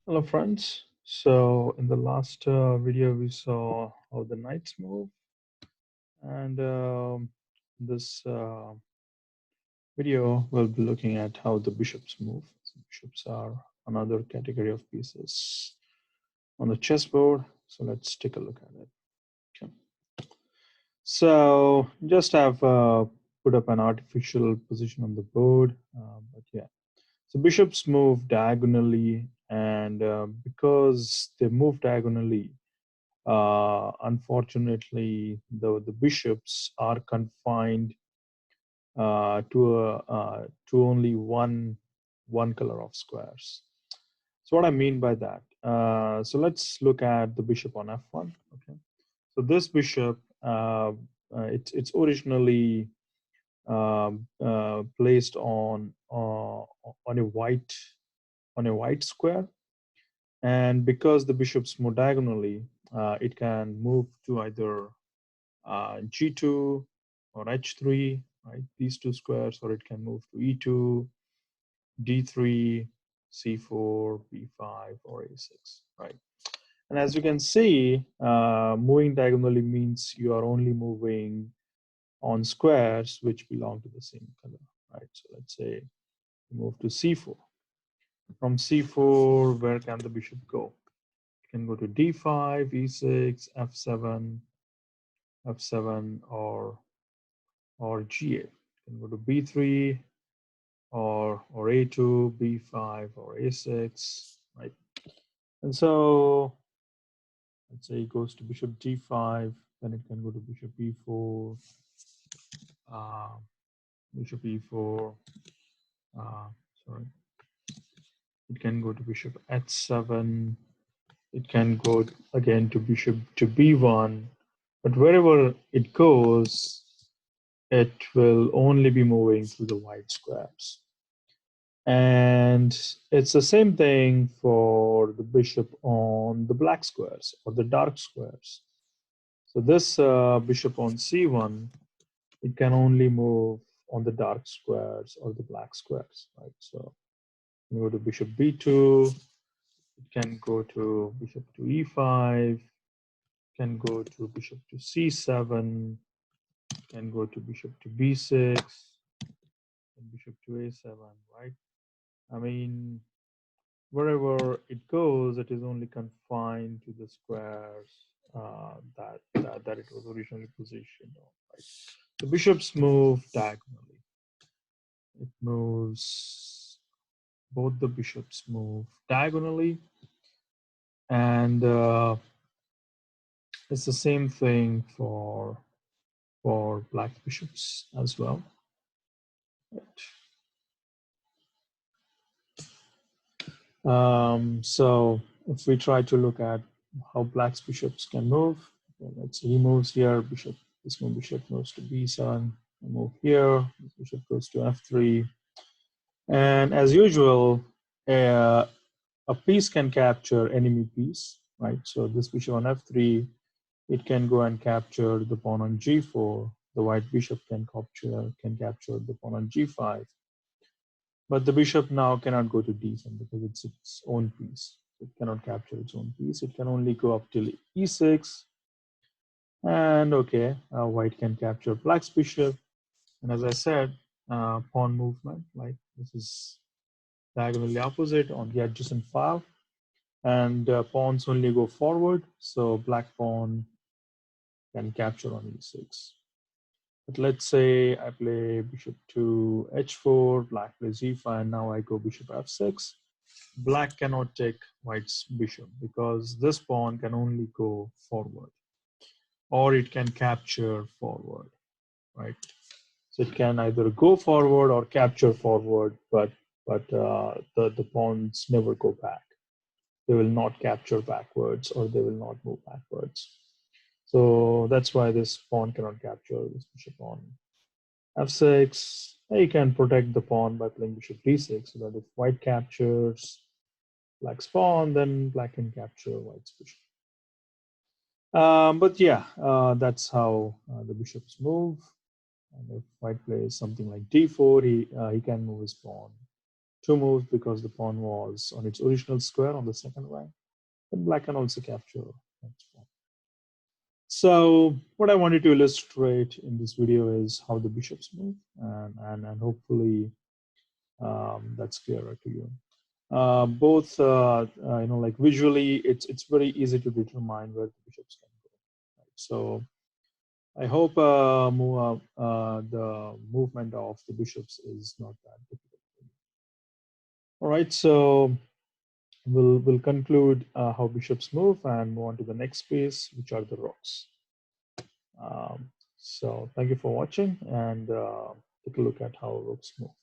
Hello, friends. So, in the last video, we saw how the knights move, and this video, we'll be looking at how the bishops move. So bishops are another category of pieces on the chessboard. So, let's take a look at it. Okay. So, just have put up an artificial position on the board, but yeah. So, bishops move diagonally, and because they move diagonally, unfortunately, the bishops are confined to only one color of squares. So what I mean by that? So let's look at the bishop on f1. Okay. So this bishop, it's originally placed on a white square, and because the bishops move diagonally, it can move to either G2 or H3, right? These two squares, or it can move to E2, D3, C4, B5, or A6, right? And as you can see, moving diagonally means you are only moving on squares which belong to the same color, right? So let's say you move to C4. From C4, where can the bishop go? It can go to D5, E6, F7, F7, or G8. You can go to B3 or A2, B5, or A6, right? And so let's say it goes to bishop G5, then it can go to bishop E4, uh, bishop E4, sorry. It can go to bishop H7. It can go again to bishop to B1, but wherever it goes, it will only be moving through the white squares. And it's the same thing for the bishop on the black squares or the dark squares. So this bishop on C1, it can only move on the dark squares or the black squares, right? So you go to bishop B2, it can go to bishop to E5, can go to bishop to C7, can go to bishop to B6, and bishop to A7, right? I mean, wherever it goes, it is only confined to the squares that it was originally positioned on. Right? The bishops move diagonally. It moves. Both the bishops move diagonally, and it's the same thing for black bishops as well. So if we try to look at how black's bishops can move, let's see, he moves here, bishop, this one bishop moves to b7, I move here, this bishop goes to f3, and as usual, a piece can capture enemy piece, right? So this bishop on f3, it can go and capture the pawn on g4. The white bishop can capture the pawn on g5. But the bishop now cannot go to d7 because it's its own piece. It cannot capture its own piece. It can only go up till e6. And okay, white can capture black's bishop. And as I said, pawn movement, like this is diagonally opposite on the adjacent file. And pawns only go forward. So black pawn can capture on e6. But let's say I play bishop to h4, black plays e5, and now I go bishop f6. Black cannot take white's bishop because this pawn can only go forward, or it can capture forward, right? So it can either go forward or capture forward, but the pawns never go back. They will not capture backwards, or they will not move backwards. So that's why this pawn cannot capture this bishop on f6. You can protect the pawn by playing bishop d6, so that if white captures black's pawn, then black can capture white's bishop. But yeah, that's how the bishops move. And if white plays something like d4, he can move his pawn two moves because the pawn was on its original square on the second rank. Then black can also capture next pawn. So what I wanted to illustrate in this video is how the bishops move, and hopefully that's clearer to you. Both, like visually, it's very easy to determine where the bishops can go. Right? So I hope the movement of the bishops is not that difficult. All right, so we'll conclude how bishops move and move on to the next piece, which are the rooks. So thank you for watching, and take a look at how rooks move.